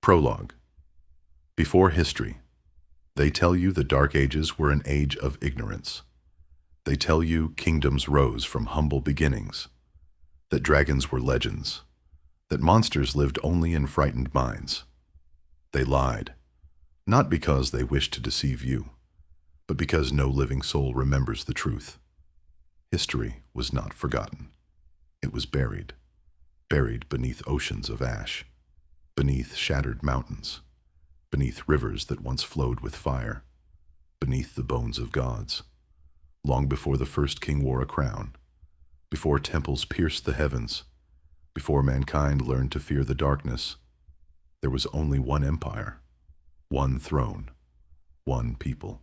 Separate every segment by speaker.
Speaker 1: Prologue. Before history, they tell you the Dark Ages were an age of ignorance. They tell you kingdoms rose from humble beginnings, that dragons were legends, that monsters lived only in frightened minds. They lied, not because they wished to deceive you, but because no living soul remembers the truth. History was not forgotten. It was buried beneath oceans of ash, beneath shattered mountains, beneath rivers that once flowed with fire, beneath the bones of gods. Long before the first king wore a crown, before temples pierced the heavens, before mankind learned to fear the darkness, there was only one empire, one throne, one people.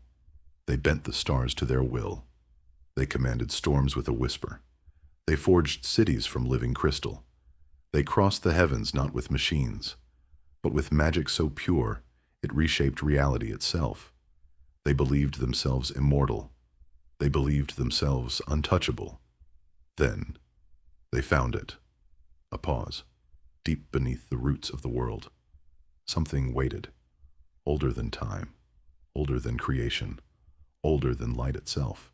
Speaker 1: They bent the stars to their will. They commanded storms with a whisper. They forged cities from living crystal. They crossed the heavens not with machines, but with magic so pure it reshaped reality itself. They believed themselves immortal. They believed themselves untouchable. Then they found it. A pause, deep beneath the roots of the world. Something waited, older than time, older than creation, older than light itself.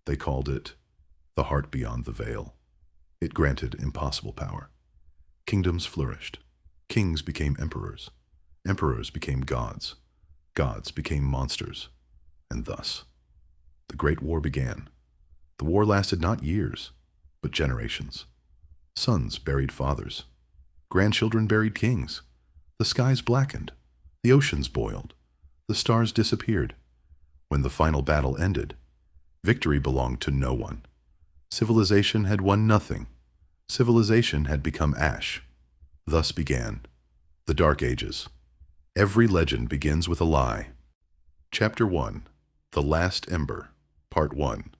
Speaker 1: They called it the heart beyond the veil. It granted impossible power. Kingdoms flourished. Kings became emperors. Emperors became gods. Gods became monsters. And thus, the Great War began. The war lasted not years, but generations. Sons buried fathers. Grandchildren buried kings. The skies blackened. The oceans boiled. The stars disappeared. When the final battle ended, victory belonged to no one. Civilization had won nothing. Civilization had become ash. Thus began the Dark Ages. Every legend begins with a lie. Chapter 1. The Last Ember, Part 1.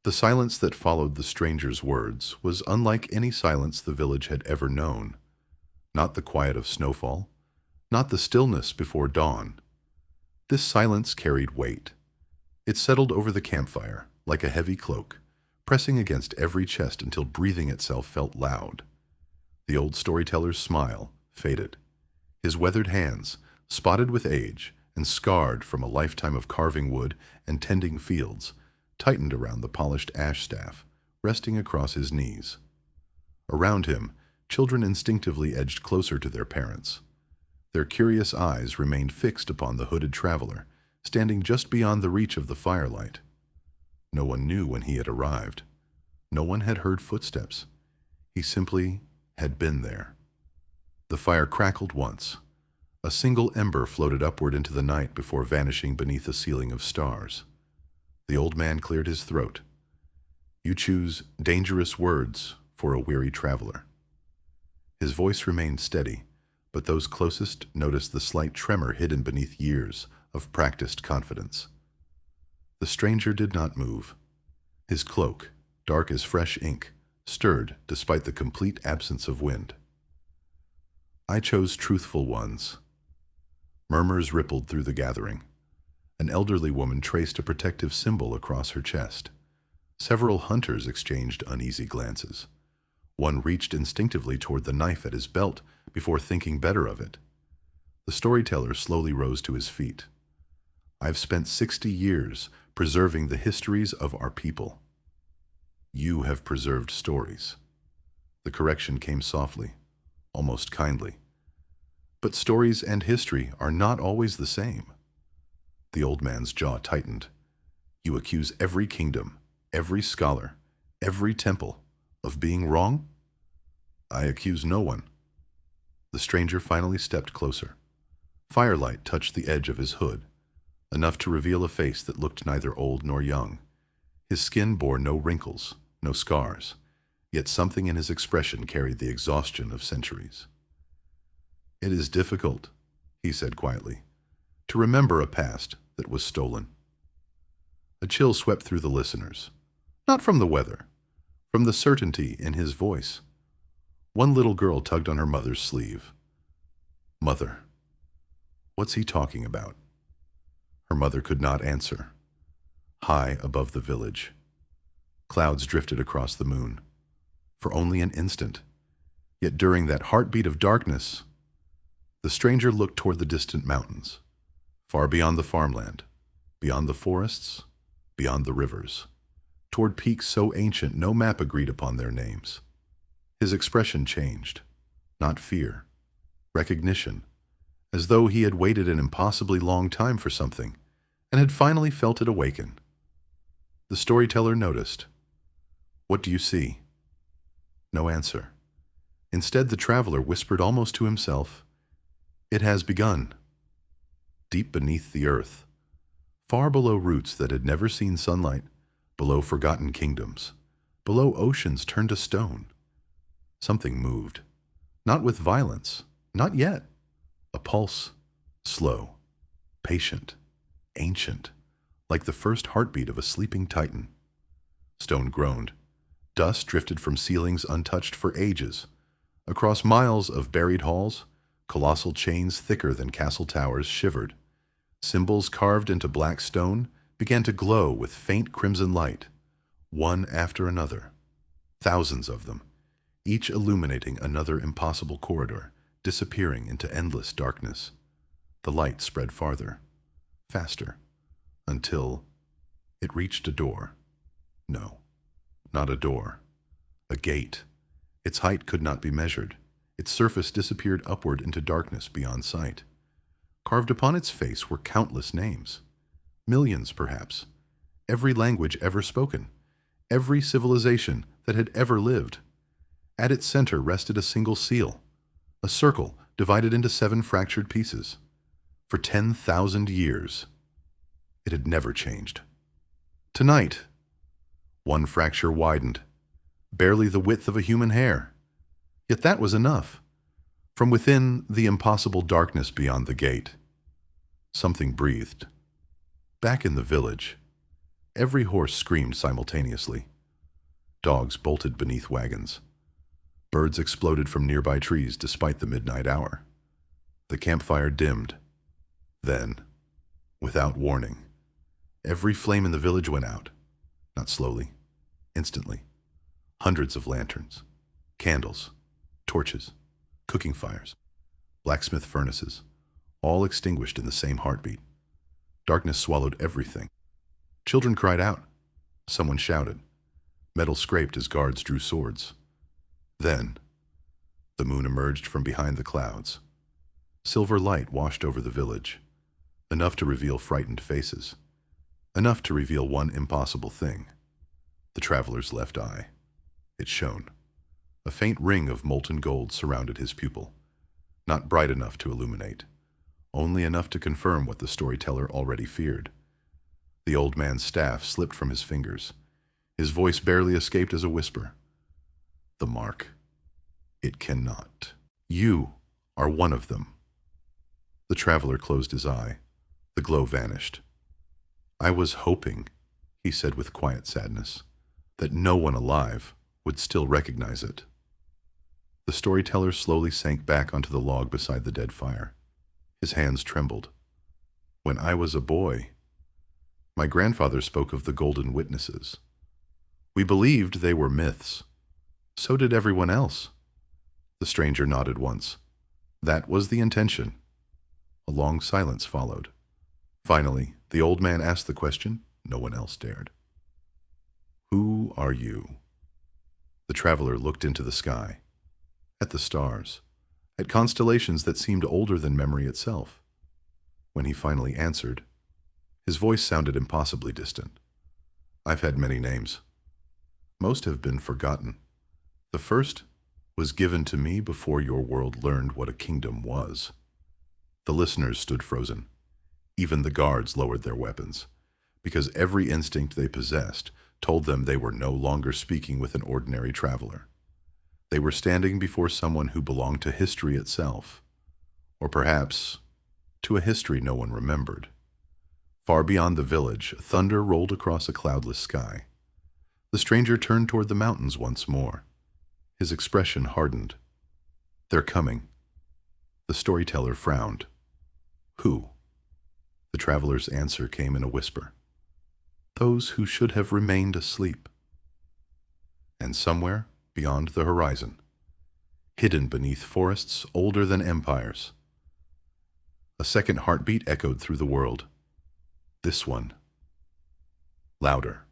Speaker 1: The silence that followed the stranger's words was unlike any silence the village had ever known. Not the quiet of snowfall, not the stillness before dawn. This silence carried weight. It settled over the campfire like a heavy cloak, pressing against every chest until breathing itself felt loud. The old storyteller's smile faded. His weathered hands, spotted with age and scarred from a lifetime of carving wood and tending fields, tightened around the polished ash staff, resting across his knees. Around him, children instinctively edged closer to their parents. Their curious eyes remained fixed upon the hooded traveler, standing just beyond the reach of the firelight. No one knew when he had arrived. No one had heard footsteps. He simply had been there. The fire crackled once. A single ember floated upward into the night before vanishing beneath a ceiling of stars. The old man cleared his throat. You choose dangerous words for a weary traveler. His voice remained steady, but those closest noticed the slight tremor hidden beneath years of practiced confidence. The stranger did not move. His cloak, dark as fresh ink, stirred despite the complete absence of wind. I chose truthful ones. Murmurs rippled through the gathering. An elderly woman traced a protective symbol across her chest. Several hunters exchanged uneasy glances. One reached instinctively toward the knife at his belt before thinking better of it. The storyteller slowly rose to his feet. I've spent 60 years preserving the histories of our people. You have preserved stories. The correction came softly, almost kindly. But stories and history are not always the same. The old man's jaw tightened. You accuse every kingdom, every scholar, every temple of being wrong? I accuse no one. The stranger finally stepped closer. Firelight touched the edge of his hood, enough to reveal a face that looked neither old nor young. His skin bore no wrinkles, no scars, yet something in his expression carried the exhaustion of centuries. It is difficult, he said quietly, to remember a past that was stolen. A chill swept through the listeners, not from the weather, from the certainty in his voice. One little girl tugged on her mother's sleeve. Mother, what's he talking about? Her mother could not answer. High above the village, clouds drifted across the moon. For only an instant, yet during that heartbeat of darkness, The stranger looked toward the distant mountains, far beyond the farmland, beyond the forests, beyond the rivers, toward peaks so ancient no map agreed upon their names. His expression changed, not fear, recognition, as though he had waited an impossibly long time for something and had finally felt it awaken. The storyteller noticed. "What do you see?" No answer. Instead, the traveler whispered almost to himself, "It has begun." Deep beneath the earth, far below roots that had never seen sunlight, below forgotten kingdoms, below oceans turned to stone, something moved. Not with violence, not yet. A pulse, slow, patient, ancient, like the first heartbeat of a sleeping titan. Stone groaned. Dust drifted from ceilings untouched for ages. Across miles of buried halls, colossal chains thicker than castle towers shivered. Symbols carved into black stone began to glow with faint crimson light, one after another. Thousands of them, each illuminating another impossible corridor, disappearing into endless darkness. The light spread farther, faster, until it reached a door. No, not a door. A gate. Its height could not be measured. Its surface disappeared upward into darkness beyond sight. Carved upon its face were countless names. Millions, perhaps. Every language ever spoken. Every civilization that had ever lived. At its center rested a single seal. A circle divided into 7 fractured pieces. For 10,000 years, it had never changed. Tonight, one fracture widened, barely the width of a human hair. Yet that was enough. From within the impossible darkness beyond the gate, something breathed. Back in the village, every horse screamed simultaneously. Dogs bolted beneath wagons. Birds exploded from nearby trees despite the midnight hour. The campfire dimmed. Then, without warning, every flame in the village went out. Not slowly, instantly. Hundreds of lanterns, candles, torches, cooking fires, blacksmith furnaces, all extinguished in the same heartbeat. Darkness swallowed everything. Children cried out. Someone shouted. Metal scraped as guards drew swords. Then, the moon emerged from behind the clouds. Silver light washed over the village, enough to reveal frightened faces, enough to reveal one impossible thing: the traveler's left eye. It shone. A faint ring of molten gold surrounded his pupil, not bright enough to illuminate, only enough to confirm what the storyteller already feared. The old man's staff slipped from his fingers. His voice barely escaped as a whisper. The mark. It cannot. You are one of them. The traveler closed his eye. The glow vanished. I was hoping, he said with quiet sadness, that no one alive would still recognize it. The storyteller slowly sank back onto the log beside the dead fire. His hands trembled. When I was a boy, my grandfather spoke of the golden witnesses. We believed they were myths. So did everyone else. The stranger nodded once. That was the intention. A long silence followed. Finally, the old man asked the question no one else dared. Who are you? The traveler looked into the sky, at the stars, at constellations that seemed older than memory itself. When he finally answered, his voice sounded impossibly distant. I've had many names. Most have been forgotten. The first was given to me before your world learned what a kingdom was. The listeners stood frozen. Even the guards lowered their weapons, because every instinct they possessed told them they were no longer speaking with an ordinary traveler. They were standing before someone who belonged to history itself, or perhaps to a history no one remembered. Far beyond the village, thunder rolled across a cloudless sky. The stranger turned toward the mountains once more. His expression hardened. They're coming. The storyteller frowned. Who? The traveler's answer came in a whisper. Those who should have remained asleep. And somewhere beyond the horizon, hidden beneath forests older than empires, second heartbeat echoed through the world. This one. Louder.